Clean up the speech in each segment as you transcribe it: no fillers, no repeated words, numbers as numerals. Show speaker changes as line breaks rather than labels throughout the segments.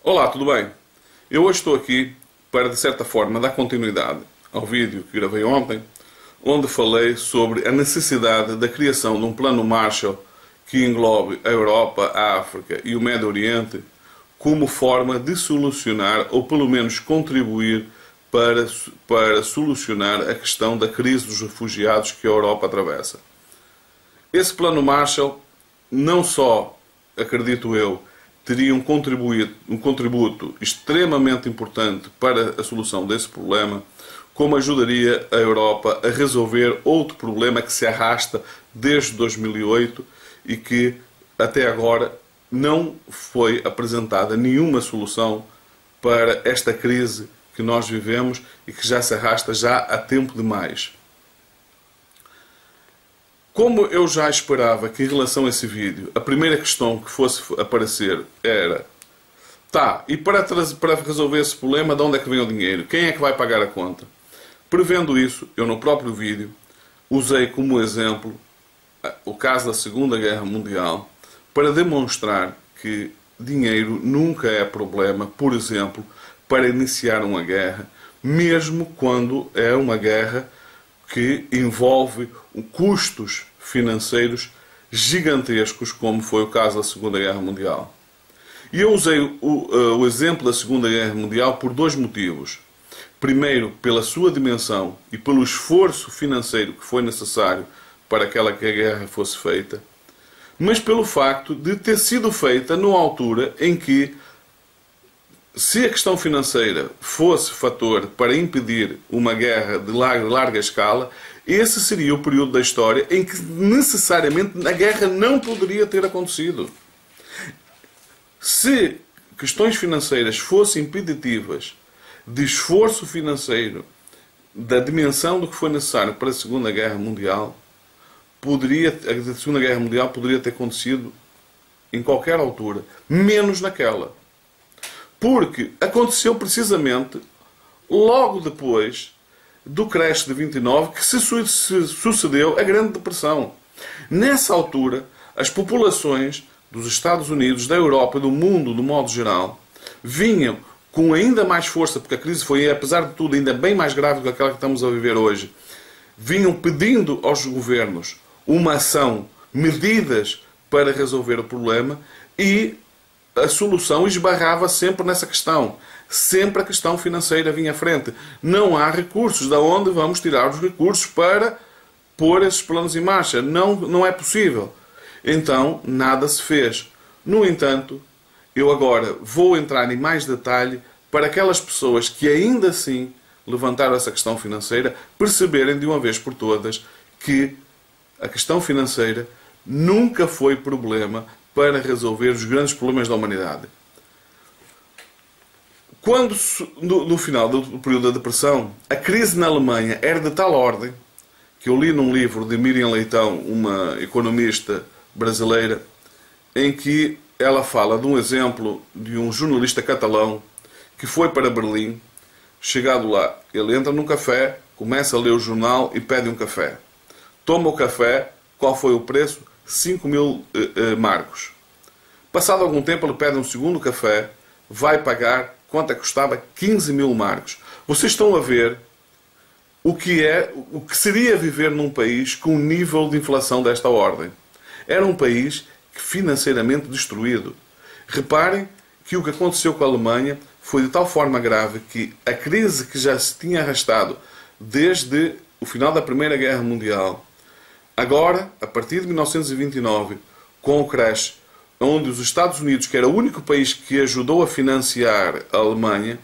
Olá, tudo bem? Eu hoje estou aqui para, de certa forma, dar continuidade ao vídeo que gravei ontem, onde falei sobre a necessidade da criação de um plano Marshall que englobe a Europa, a África e o Médio Oriente como forma de solucionar, ou pelo menos contribuir para solucionar a questão da crise dos refugiados que a Europa atravessa. Esse plano Marshall não só, acredito eu, teria um contributo extremamente importante para a solução desse problema, como ajudaria a Europa a resolver outro problema que se arrasta desde 2008 e que até agora não foi apresentada nenhuma solução para esta crise que nós vivemos e que já se arrasta já há tempo demais. Como eu já esperava que em relação a esse vídeo, a primeira questão que fosse aparecer era: e para resolver esse problema, de onde é que vem o dinheiro? Quem é que vai pagar a conta? Prevendo isso, eu no próprio vídeo usei como exemplo o caso da Segunda Guerra Mundial para demonstrar que dinheiro nunca é problema, por exemplo, para iniciar uma guerra, mesmo quando é uma guerra que envolve custos financeiros gigantescos, como foi o caso da Segunda Guerra Mundial. E eu usei o exemplo da Segunda Guerra Mundial por dois motivos. Primeiro, pela sua dimensão e pelo esforço financeiro que foi necessário para que a guerra fosse feita, mas pelo facto de ter sido feita numa altura em que, se a questão financeira fosse fator para impedir uma guerra de larga escala, esse seria o período da história em que necessariamente a guerra não poderia ter acontecido. Se questões financeiras fossem impeditivas de esforço financeiro da dimensão do que foi necessário para a Segunda Guerra Mundial, a Segunda Guerra Mundial poderia ter acontecido em qualquer altura, menos naquela. Porque aconteceu precisamente logo depois do crash de 29 que se sucedeu a Grande Depressão. Nessa altura, as populações dos Estados Unidos, da Europa e do mundo, de modo geral, vinham com ainda mais força, porque a crise foi, apesar de tudo, ainda bem mais grave do que aquela que estamos a viver hoje, vinham pedindo aos governos uma ação, medidas para resolver o problema, e a solução esbarrava sempre nessa questão. Sempre a questão financeira vinha à frente. Não há recursos. De onde vamos tirar os recursos para pôr esses planos em marcha? Não é possível. Então, nada se fez. No entanto, eu agora vou entrar em mais detalhe para aquelas pessoas que ainda assim levantaram essa questão financeira perceberem de uma vez por todas que a questão financeira nunca foi problema para resolver os grandes problemas da humanidade. Quando, no final do período da Depressão, a crise na Alemanha era de tal ordem, que eu li num livro de Miriam Leitão, uma economista brasileira, em que ela fala de um exemplo de um jornalista catalão que foi para Berlim. Chegado lá, ele entra num café, começa a ler o jornal e pede um café. Toma o café, qual foi o preço? 5.000 marcos. Passado algum tempo, ele pede um segundo café, vai pagar, quanto é que custava? 15.000 marcos. Vocês estão a ver o que seria viver num país com um nível de inflação desta ordem. Era um país financeiramente destruído. Reparem que o que aconteceu com a Alemanha foi de tal forma grave que a crise que já se tinha arrastado desde o final da Primeira Guerra Mundial, agora, a partir de 1929, com o crash, onde os Estados Unidos, que era o único país que ajudou a financiar a Alemanha,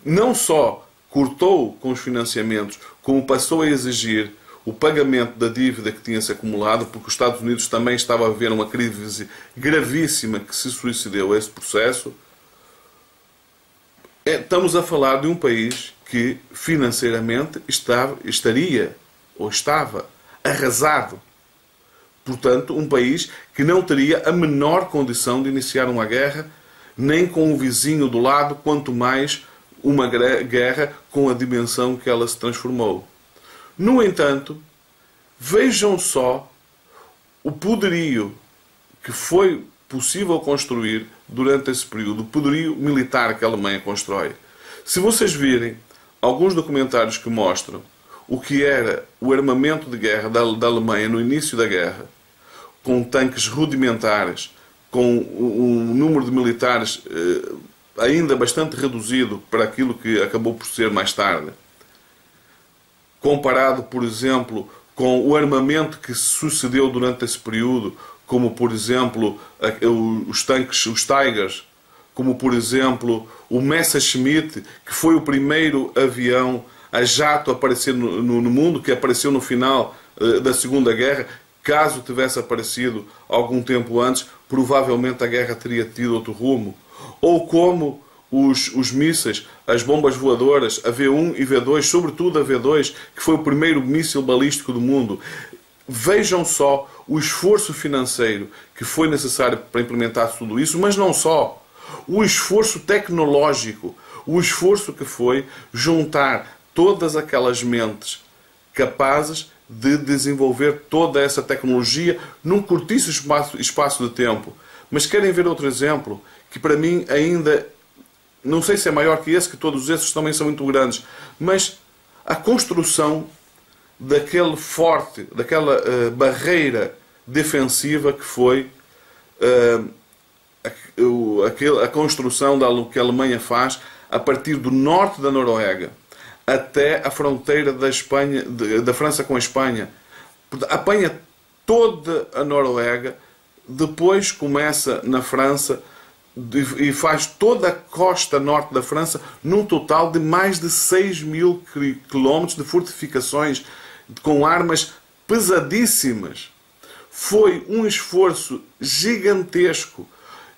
não só cortou com os financiamentos, como passou a exigir o pagamento da dívida que tinha-se acumulado, porque os Estados Unidos também estavam a viver uma crise gravíssima que se sucedeu a esse processo. Estamos a falar de um país que financeiramente estava arrasado. Portanto, um país que não teria a menor condição de iniciar uma guerra, nem com o vizinho do lado, quanto mais uma guerra com a dimensão que ela se transformou. No entanto, vejam só o poderio que foi possível construir durante esse período, o poderio militar que a Alemanha constrói. Se vocês virem alguns documentários que mostram o que era o armamento de guerra da Alemanha no início da guerra, com tanques rudimentares, com um número de militares ainda bastante reduzido para aquilo que acabou por ser mais tarde, comparado, por exemplo, com o armamento que sucedeu durante esse período, como, por exemplo, os tanques, os Tigers, como, por exemplo, o Messerschmitt, que foi o primeiro avião a jato a aparecer no mundo, que apareceu no final da Segunda Guerra. Caso tivesse aparecido algum tempo antes, provavelmente a guerra teria tido outro rumo. Ou como os mísseis, as bombas voadoras, a V1 e V2, sobretudo a V2, que foi o primeiro míssil balístico do mundo. Vejam só o esforço financeiro que foi necessário para implementar tudo isso, mas não só. O esforço tecnológico, o esforço que foi juntar todas aquelas mentes capazes de desenvolver toda essa tecnologia num curtíssimo espaço de tempo. Mas querem ver outro exemplo, que para mim ainda, não sei se é maior que esse, que todos esses também são muito grandes, mas a construção daquele forte, daquela barreira defensiva que foi a construção que a Alemanha faz a partir do norte da Noruega até a fronteira da França com a Espanha. Apanha toda a Noruega, depois começa na França e faz toda a costa norte da França, num total de mais de 6.000 quilómetros de fortificações com armas pesadíssimas. Foi um esforço gigantesco.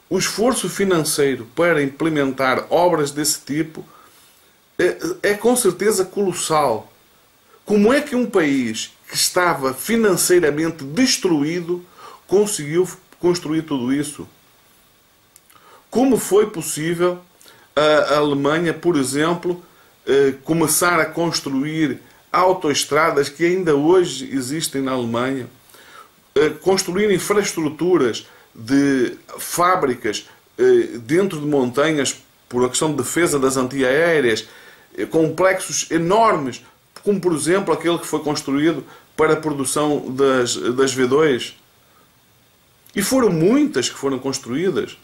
O esforço financeiro para implementar obras desse tipo é com certeza colossal. Como é que um país que estava financeiramente destruído conseguiu construir tudo isso? Como foi possível a Alemanha, por exemplo, começar a construir autoestradas que ainda hoje existem na Alemanha, construir infraestruturas de fábricas dentro de montanhas por a questão de defesa das antiaéreas, complexos enormes, como por exemplo aquele que foi construído para a produção das V2. E foram muitas que foram construídas.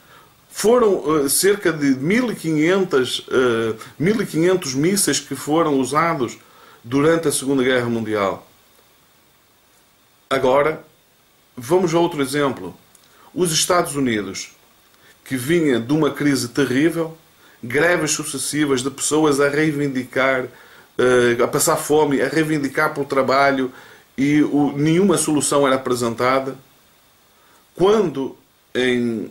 Foram cerca de 1.500 mísseis que foram usados durante a Segunda Guerra Mundial. Agora, vamos a outro exemplo. Os Estados Unidos, que vinha de uma crise terrível, greves sucessivas de pessoas a reivindicar, a passar fome, a reivindicar pelo trabalho, e nenhuma solução era apresentada. Quando em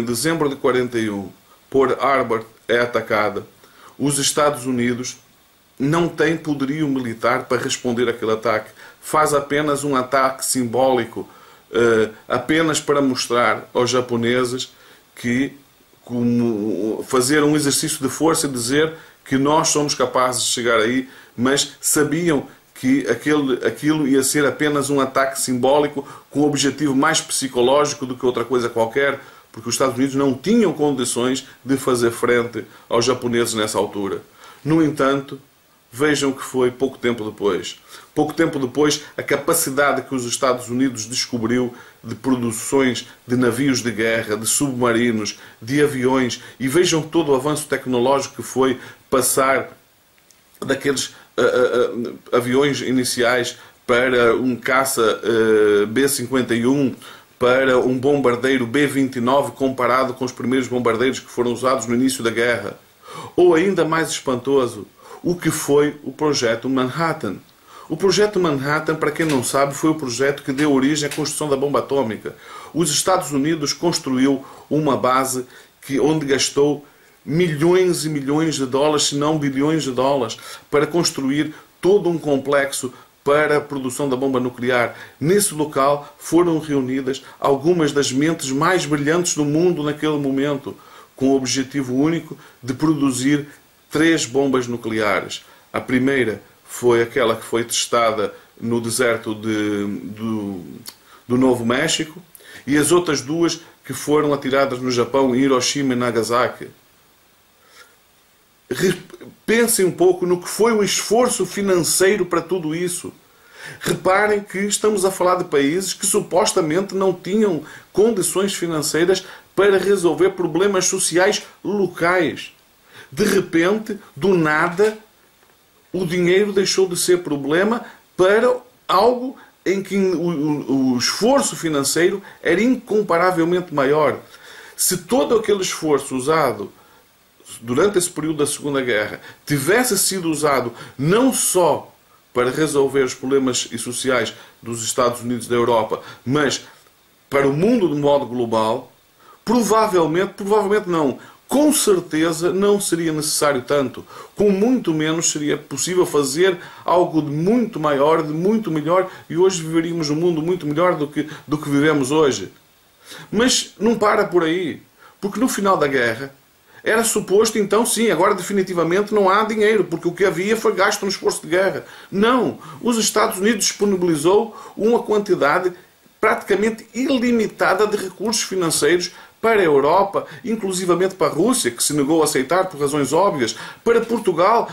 dezembro de 41, Pearl Harbor é atacada, os Estados Unidos não têm poderio militar para responder àquele ataque. Faz apenas um ataque simbólico, apenas para mostrar aos japoneses que, como fazer um exercício de força e dizer que nós somos capazes de chegar aí, mas sabiam que aquilo ia ser apenas um ataque simbólico com um objetivo mais psicológico do que outra coisa qualquer, porque os Estados Unidos não tinham condições de fazer frente aos japoneses nessa altura. No entanto, vejam que foi pouco tempo depois. Pouco tempo depois, a capacidade que os Estados Unidos descobriu de produções de navios de guerra, de submarinos, de aviões, e vejam todo o avanço tecnológico que foi passar daqueles aviões iniciais para um caça B-51, para um bombardeiro B-29, comparado com os primeiros bombardeiros que foram usados no início da guerra. Ou ainda mais espantoso, o que foi o Projeto Manhattan. O Projeto Manhattan, para quem não sabe, foi o projeto que deu origem à construção da bomba atômica. Os Estados Unidos construiu uma base onde gastou milhões e milhões de dólares, se não bilhões de dólares, para construir todo um complexo para a produção da bomba nuclear. Nesse local foram reunidas algumas das mentes mais brilhantes do mundo naquele momento, com o objetivo único de produzir 3 bombas nucleares. A primeira foi aquela que foi testada no deserto do Novo México, e as outras duas que foram atiradas no Japão, em Hiroshima e Nagasaki. Pensem um pouco no que foi o esforço financeiro para tudo isso. Reparem que estamos a falar de países que supostamente não tinham condições financeiras para resolver problemas sociais locais. De repente, do nada, o dinheiro deixou de ser problema para algo em que o esforço financeiro era incomparavelmente maior. Se todo aquele esforço usado durante esse período da Segunda Guerra tivesse sido usado não só para resolver os problemas sociais dos Estados Unidos e da Europa, mas para o mundo de modo global, provavelmente não, com certeza não seria necessário tanto. Com muito menos seria possível fazer algo de muito maior, de muito melhor, e hoje viveríamos um mundo muito melhor do que vivemos hoje. Mas não para por aí, porque no final da guerra era suposto, então, sim, agora definitivamente não há dinheiro, porque o que havia foi gasto no esforço de guerra. Não! Os Estados Unidos disponibilizou uma quantidade praticamente ilimitada de recursos financeiros para a Europa, inclusivamente para a Rússia, que se negou a aceitar por razões óbvias, para Portugal,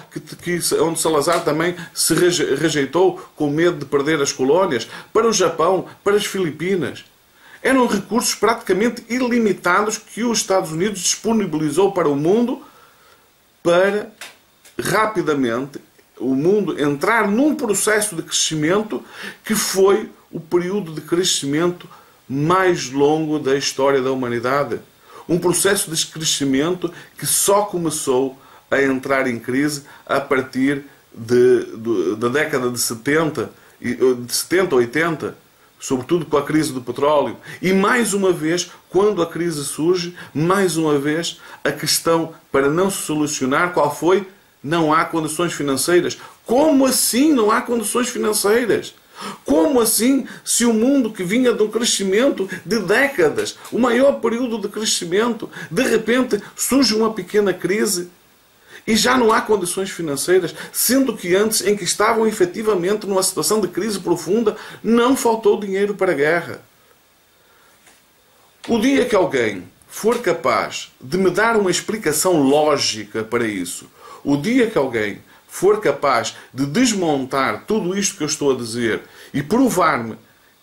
onde Salazar também se rejeitou com medo de perder as colónias, para o Japão, para as Filipinas. Eram recursos praticamente ilimitados que os Estados Unidos disponibilizou para o mundo para, rapidamente, o mundo entrar num processo de crescimento que foi o período de crescimento mais longo da história da humanidade. Um processo de crescimento que só começou a entrar em crise a partir da década de 70, 80, sobretudo com a crise do petróleo. E mais uma vez, quando a crise surge, mais uma vez, a questão para não se solucionar, qual foi? Não há condições financeiras. Como assim não há condições financeiras? Como assim, se o mundo que vinha de um crescimento de décadas, o maior período de crescimento, de repente surge uma pequena crise e já não há condições financeiras, sendo que antes, em que estavam efetivamente numa situação de crise profunda, não faltou dinheiro para a guerra. O dia que alguém for capaz de me dar uma explicação lógica para isso, o dia que alguém for capaz de desmontar tudo isto que eu estou a dizer e provar-me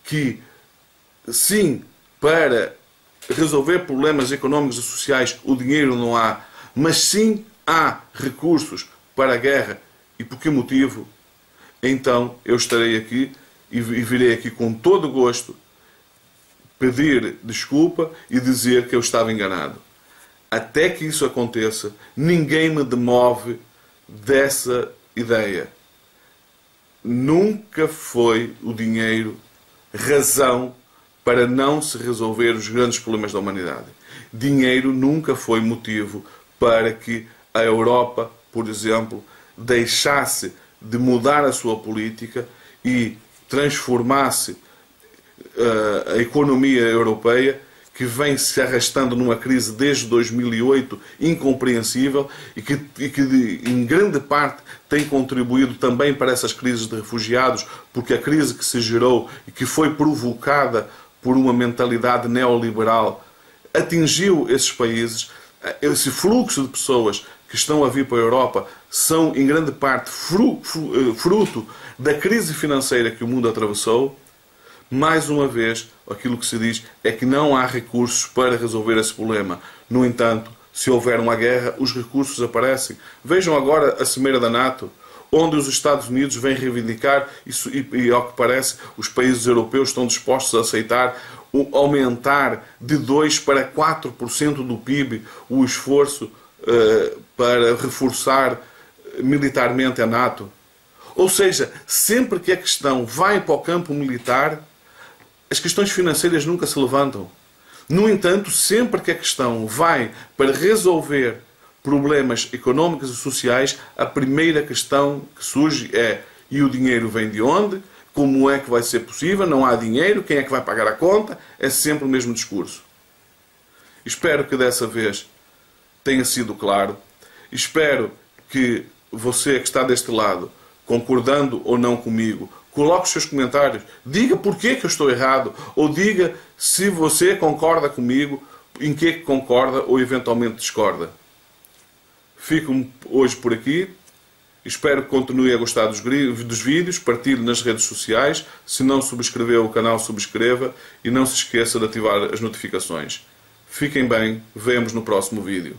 que, sim, para resolver problemas económicos e sociais o dinheiro não há, mas sim há recursos para a guerra e por que motivo, então eu estarei aqui e virei aqui com todo o gosto pedir desculpa e dizer que eu estava enganado. Até que isso aconteça, ninguém me demove dessa ideia. Nunca foi o dinheiro razão para não se resolver os grandes problemas da humanidade. Dinheiro nunca foi motivo para que a Europa, por exemplo, deixasse de mudar a sua política e transformasse a economia europeia, que vem se arrastando numa crise desde 2008, incompreensível, e que em grande parte tem contribuído também para essas crises de refugiados, porque a crise que se gerou e que foi provocada por uma mentalidade neoliberal atingiu esses países. Esse fluxo de pessoas que estão a vir para a Europa são, em grande parte, fruto da crise financeira que o mundo atravessou. Mais uma vez, aquilo que se diz é que não há recursos para resolver esse problema. No entanto, se houver uma guerra, os recursos aparecem. Vejam agora a Cimeira da NATO, onde os Estados Unidos vêm reivindicar, e ao que parece, os países europeus estão dispostos a aceitar aumentar de 2% para 4% do PIB o esforço para reforçar militarmente a NATO. Ou seja, sempre que a questão vai para o campo militar, as questões financeiras nunca se levantam. No entanto, sempre que a questão vai para resolver problemas económicos e sociais, a primeira questão que surge é: e o dinheiro vem de onde? Como é que vai ser possível? Não há dinheiro, quem é que vai pagar a conta? É sempre o mesmo discurso. Espero que dessa vez tenha sido claro. Espero que você que está deste lado, concordando ou não comigo, Coloque os seus comentários. Diga porquê que eu estou errado. Ou diga se você concorda comigo, em que concorda ou eventualmente discorda. Fico hoje por aqui. Espero que continue a gostar dos vídeos. Partilhe nas redes sociais. Se não subscreveu o canal, subscreva. E não se esqueça de ativar as notificações. Fiquem bem. Vemo-nos no próximo vídeo.